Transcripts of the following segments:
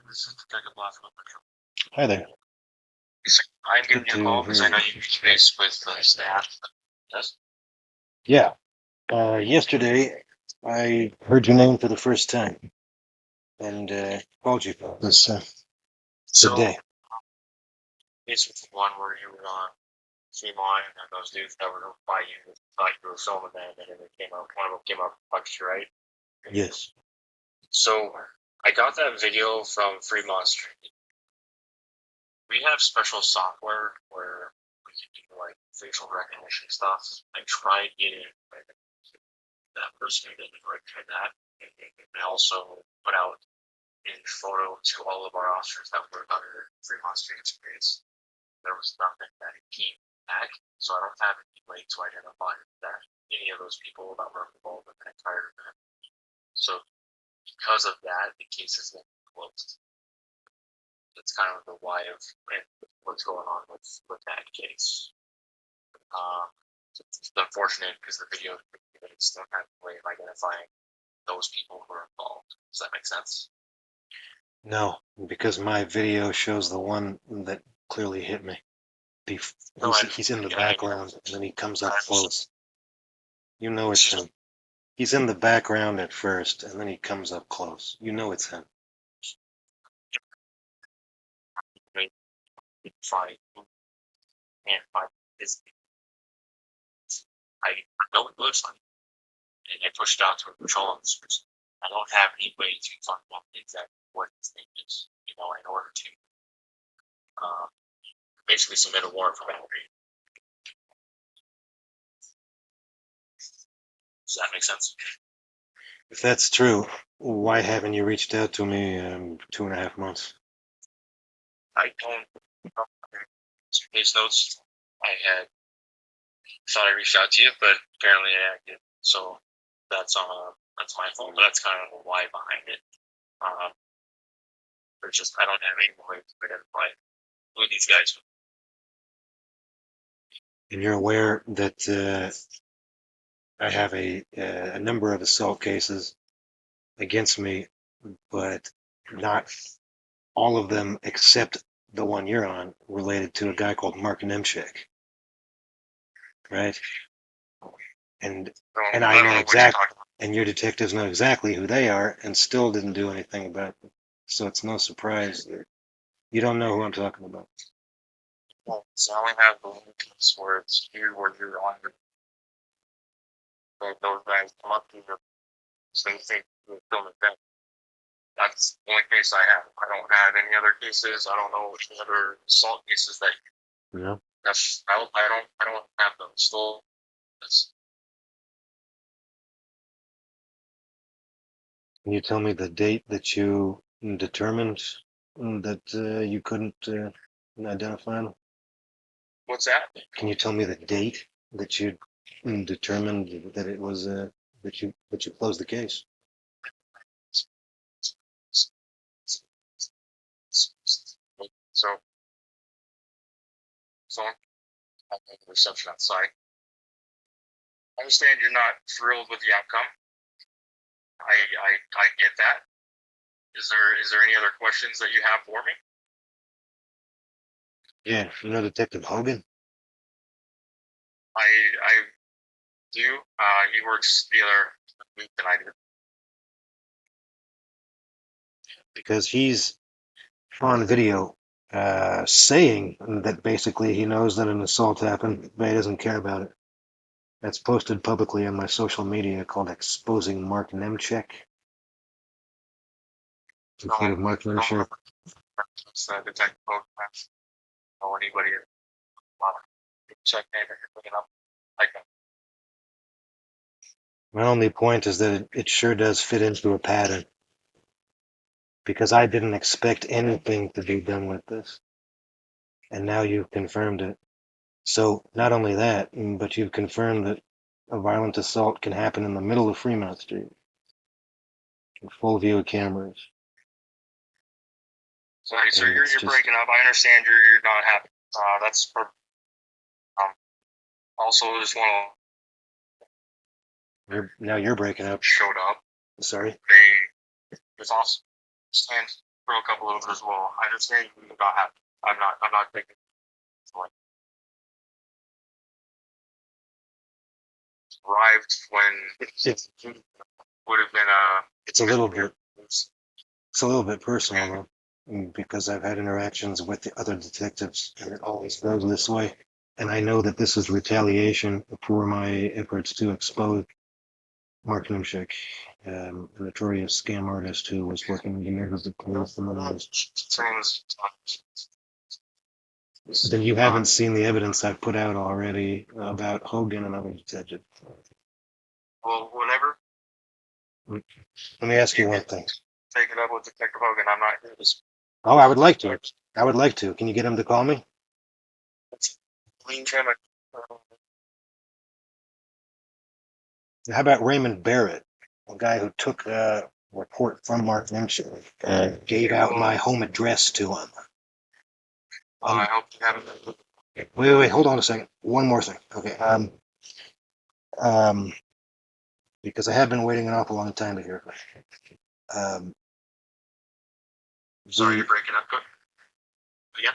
This is Detective Blasko. Hi there. I'm giving Good you a call to because hear I you. know you touched base with staff. Yes. Yeah. Yesterday, I heard your name for the first time and called you this So today. it's the one where you were on came on and those dudes that were by you thought you were filming them and then they came out one of them came up and punched you, right? Yes. So I got that video from Fremont Street. We have special software where we can do like facial recognition stuff. I tried getting that person who didn't recognize that. And I also put out a photo to all of our officers that work under Fremont Street Experience. There was nothing that came back, so I don't have any way to identify that any of those people that were involved in that entire event. So because of that, the case has been closed. That's kind of the why of what's going on with that case. Um, it's unfortunate because the video still kind of way of identifying those people who are involved. Does that make sense? No, because my video shows the one that clearly hit me. No, He's in the background and then he comes up close. You know it's him. He's in the background at first and then he comes up close. You know it's him. fine. And find is I know it looks like and I pushed out to a patrol officers. I don't have any way to find out exactly what his name is, in order to um, basically submit a warrant for battery. Does that make sense? If that's true, why haven't you reached out to me 2.5 months? I don't case notes. I had thought I reached out to you, but apparently I did. So that's my fault. But that's kind of the why behind it. Um, there's just I don't have any way to identify who these guys. And you're aware that I have a number of assault cases against me, but not all of them except the one you're on related to a guy called Mark Nemchek, right? And I and I don't know know what you're exact, talking about. and your detectives know exactly who they are, and still didn't do anything about it. So it's no surprise that you don't know who I'm talking about. So I only have the one case where it's you where you're on your those guys come up to you, so you think you're filming them. That's the only case I have. I don't have any other cases. I don't know any other assault cases that You know? I don't have them still. That's, Can you tell me the date that you determined that you couldn't identify them? what's that? Can you tell me the date that you determined that it was that you closed the case? So so I think the reception outside. I understand you're not thrilled with the outcome. I get that. Is there any other questions that you have for me? Yeah, you know Detective Hogan? I do. He works the other week than I do. Because he's on video saying that basically he knows that an assault happened, but he doesn't care about it. That's posted publicly on my social media called Exposing Mark Nemchek. Instead of Mark Don't Nemchek. detective programs or anybody check name that you're looking up. Like My only point is that it sure does fit into a pattern. Because I didn't expect anything to be done with this. And now you've confirmed it. So not only that, but you've confirmed that a violent assault can happen in the middle of Fremont Street, in full view of cameras. sorry, so And you're it's you're just breaking up. I understand you're not happy. That's for also just want now you're breaking to up. showed up. Sorry. They was also stand broke up a little bit as well. I understand you about how I'm not thinking like arrived when It's would have been it's a little bit it's a little bit personal though, because I've had interactions with the other detectives, and it always goes this way. And I know that this is retaliation for my efforts to expose Mark Nimchik, a notorious scam artist who was working in the neighborhood of close the most. things. Then you haven't seen the evidence I've put out already about Hogan and other detectives. Well, whenever Let me ask you one thing. take it up with Detective Hogan, I'm not here to Oh, I would like to. I would like to. Can you get him to call me? lean him. How about Raymond Barrett, a guy who took a report from Mark Nimchik and gave out my home address to him? I hope you haven't. Wait, hold on a second. One more thing. Okay. Um, because I have been waiting an awful long time to hear from you. Sorry, you're breaking up. Go again.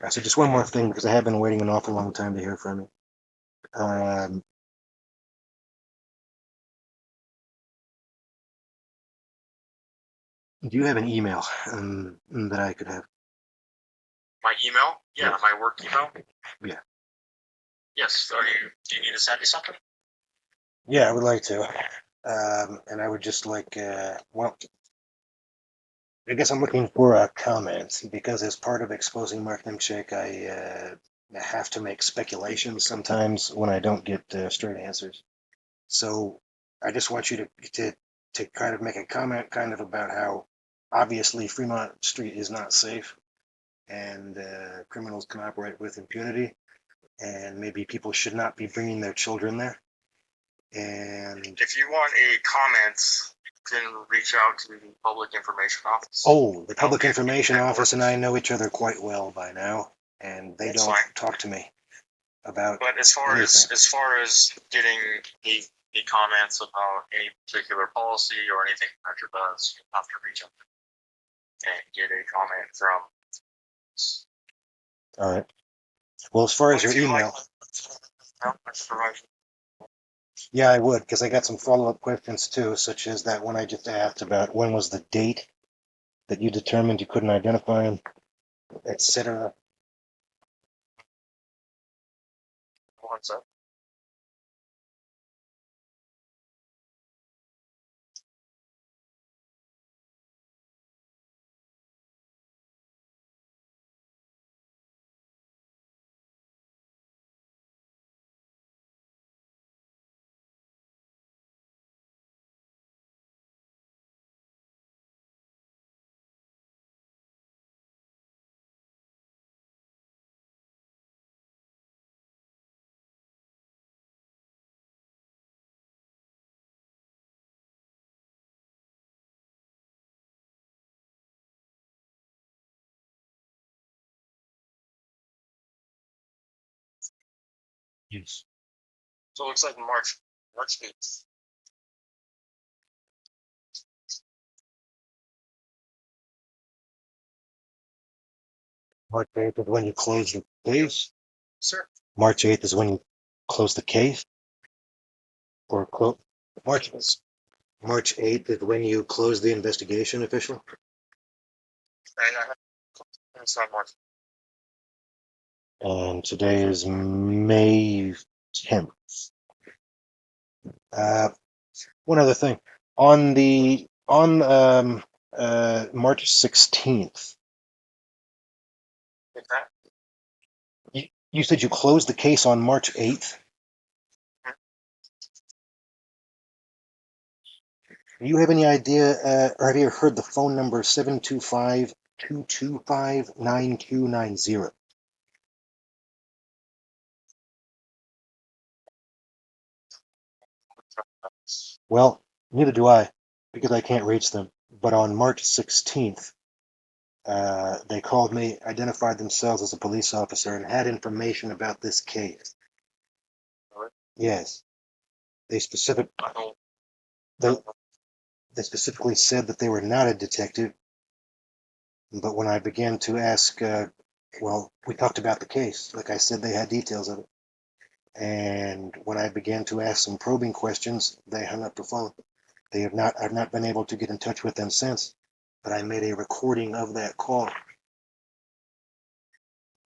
I said just one more thing because I have been waiting an awful long time to hear from you. Do you have an email that I could have? My email? Yeah, Yes. my work email. Yeah. Yes. Are you? Do you need to send me something? Yeah, I would like to. And I would just like, well, I guess I'm looking for a comment because as part of exposing Mark Nimchik, I have to make speculations sometimes when I don't get straight answers. So I just want you to kind of make a comment kind of about how obviously Fremont Street is not safe and criminals can operate with impunity and maybe people should not be bringing their children there. And if you want a comment, you can reach out to the Public Information Office. Oh, the Public Information Office and I know each other quite well by now, and they don't talk to me about. But as far as getting the comments about any particular policy or anything Metro does, you have to reach out and get a comment from. All right. Well, as far as your email, yeah, I would, because I got some follow-up questions too, such as that one I just asked about when was the date that you determined you couldn't identify him, etc. One sec. Yes. So it looks like March 8th. March 8th is when you close the case. Sir. March 8th is when you close the case, or close March. March 8th is when you close the investigation officially. It's not March. And today is May 10th. One other thing. On March 16th, you said you closed the case on March 8th? Do you have any idea, or have you heard the phone number 725-225-9290? Well, neither do I, because I can't reach them. But on March 16th, they called me, identified themselves as a police officer, and had information about this case. Yes. They they specifically said that they were not a detective, But when I began to ask, well, we talked about the case. Like I said, they had details of it. And when I began to ask some probing questions, they hung up the phone. I've not been able to get in touch with them since, but I made a recording of that call.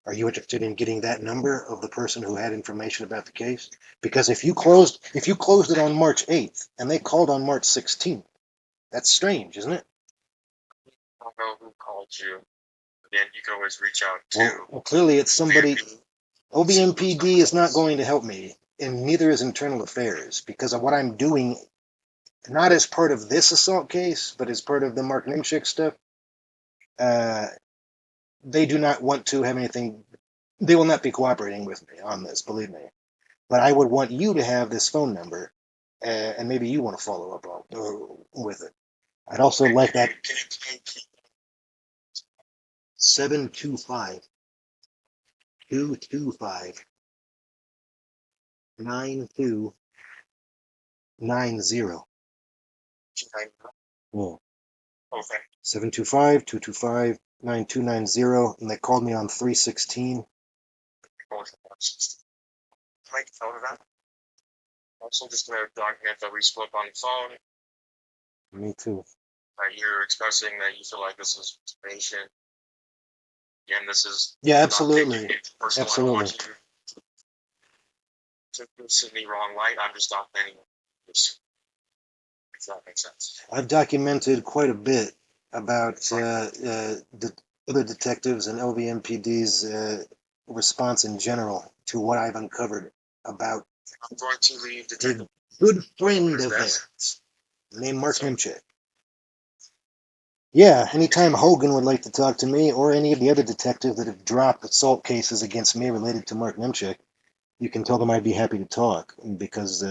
Are you interested in getting that number of the person who had information about the case? Because if you closed it on March 8th and they called on March 16th, that's strange, isn't it? I don't know who called you. Then you can always reach out to. Well, clearly it's somebody. OBMPD is not going to help me, and neither is Internal Affairs, because of what I'm doing, not as part of this assault case, but as part of the Mark Nimchik stuff. They do not want to have anything. They will not be cooperating with me on this, believe me. But I would want you to have this phone number, and maybe you want to follow up with it. I'd also like that 725 225 9290. Yeah. Okay. 725-225-9290, and they called me on 316. Make a note of that. Also, just going to document that we spoke on the phone. Me too. You're expressing that you feel like this is information. Again, this is Yeah, absolutely. Personal. Absolutely. I don't want you to this in the wrong light. I'm just documenting this. If that makes sense. I've documented quite a bit about the other detectives and LVMPD's response in general to what I've uncovered about I'm going to leave a good friend of theirs named Mark Nimchik. Yeah, anytime Hogan would like to talk to me, or any of the other detectives that have dropped assault cases against me related to Mark Nimchik, you can tell them I'd be happy to talk, because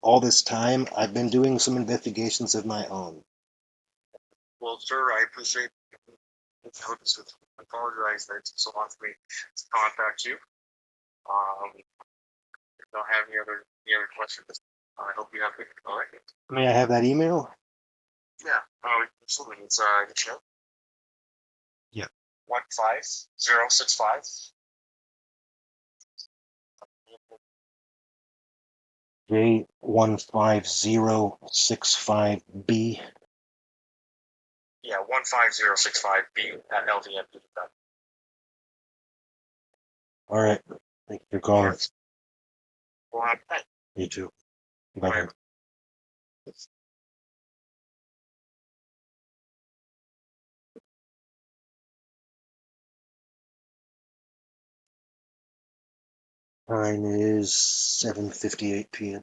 all this time I've been doing some investigations of my own. Well, sir, I appreciate the focus with. I apologize that it took so long for me to contact you. If you don't have any other questions, I hope you have a good. All right. May I have that email? Yeah. Absolutely. It's the show. Yeah. 15065. J15065B. Yeah, 15065B at LVMP. All right. Thank you for calling. Well, have a night. You too. Bye. Time is 7:58 p.m.